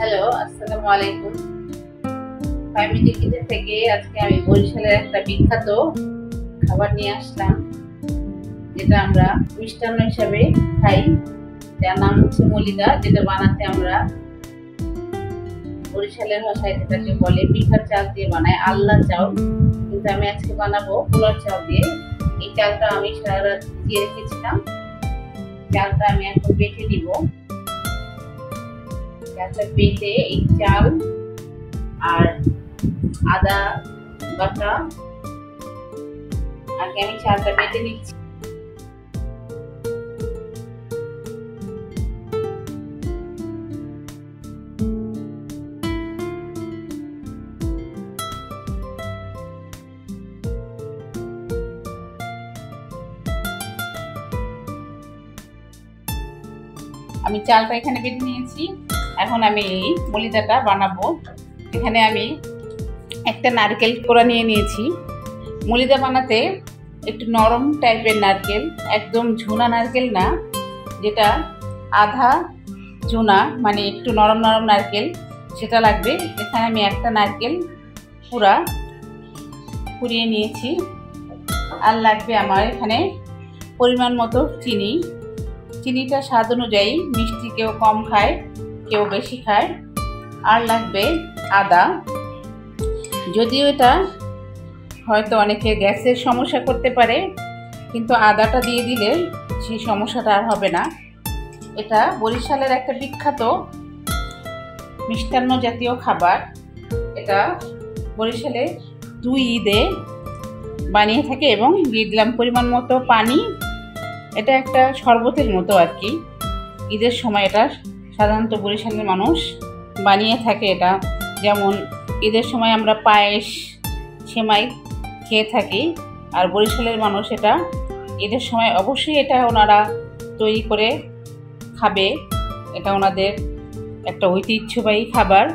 Hello, আসসালামু আলাইকুম। Family kitchen থেকে আজকে আমি বরিশালের একটা বিখ্যাত খাবার নিয়ে আসলাম, যেটা আমরা মিষ্টান্ন হিসাবে খাই, যার নাম হচ্ছে মলিদা। যেটা বানাতে আমরা বরিশালের ভাষায় যেটাকে বলে পিঠার চাল দিয়ে বানাই, আল্লাহ চাউল। কিন্তু আমি আজকে বানাবো পোলার চাল দিয়ে। এই চালটা আমি সারা রাত ভিজিয়ে রেখেছিলাম। চালটা আমি এখন বেটে নিব। চালটা বেটে এই চাল আর আদা বাটা আগে আমি চালটা বেটে নিচ্ছি। আমি চালটা এখানে বেটে নিয়েছি। এখন আমি এই মলিদাটা বানাবো। এখানে আমি একটা নারকেল কোড়া নিয়ে নিয়েছি। মলিদা বানাতে একটু নরম টাইপের নারকেল, একদম ঝুনা নারকেল না, যেটা আধা ঝুনা, মানে একটু নরম নরম নারকেল, সেটা লাগবে। এখানে আমি একটা নারকেল কুড়িয়ে নিয়েছি। আর লাগবে আমার এখানে পরিমাণ মতো চিনি। চিনিটা স্বাদ অনুযায়ী, মিষ্টি কেউ কম খায় কেউ বেশি খায়। আর লাগবে আদা। যদিও এটা হয়তো অনেকে গ্যাসের সমস্যা করতে পারে, কিন্তু আদাটা দিয়ে দিলে সেই সমস্যাটা আর হবে না। এটা বরিশালের একটা বিখ্যাত মিষ্টান্ন জাতীয় খাবার। এটা বরিশালে 2 ঈদে বানিয়ে থাকে এবং দিয়ে দিলাম পরিমাণ মতো পানি। এটা একটা শরবতের মতো আর কি। ঈদের সময় এটা সাধারণত বরিশালের মানুষ বানিয়ে থাকে। এটা যেমন ঈদের সময় আমরা পায়েস, সেমাই খেয়ে থাকি, আর বরিশালের মানুষ এটা ঈদের সময় অবশ্যই এটা ওনারা তৈরি করে খাবে। এটা ওনাদের একটা ঐতিহ্যবাহী খাবার।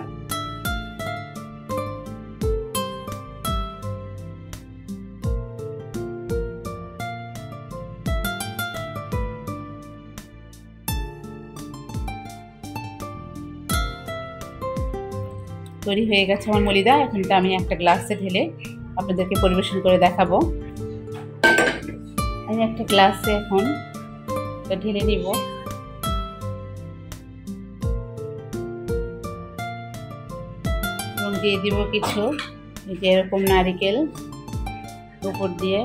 তৈরি হয়ে গেছে আমার মলিদা। এখন তো আমি একটা গ্লাসে ঢেলে আপনাদেরকে পরিবেশন করে দেখাবো। আমি একটা গ্লাসে এখন ঢেলে নিব। এবং দিয়ে দিব কিছু এরকম নারকেল উপর দিয়ে।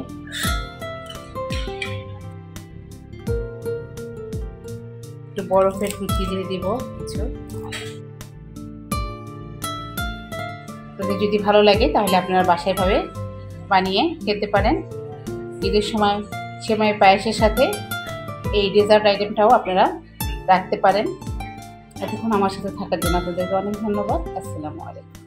একটু বরফের কুচি দিয়ে দিব কিছু। যদি ভালো লাগে তাহলে আপনারা বাসায় ভাবে বানিয়ে খেতে পারেন। ঈদের সময় সেমাই পায়েসের সাথে এই ডেজার্ট আইটেমটাও আপনারা রাখতে পারেন। এতক্ষণ আমার সাথে থাকার জন্য আপনাদেরকে অনেক ধন্যবাদ। আসসালামু আলাইকুম।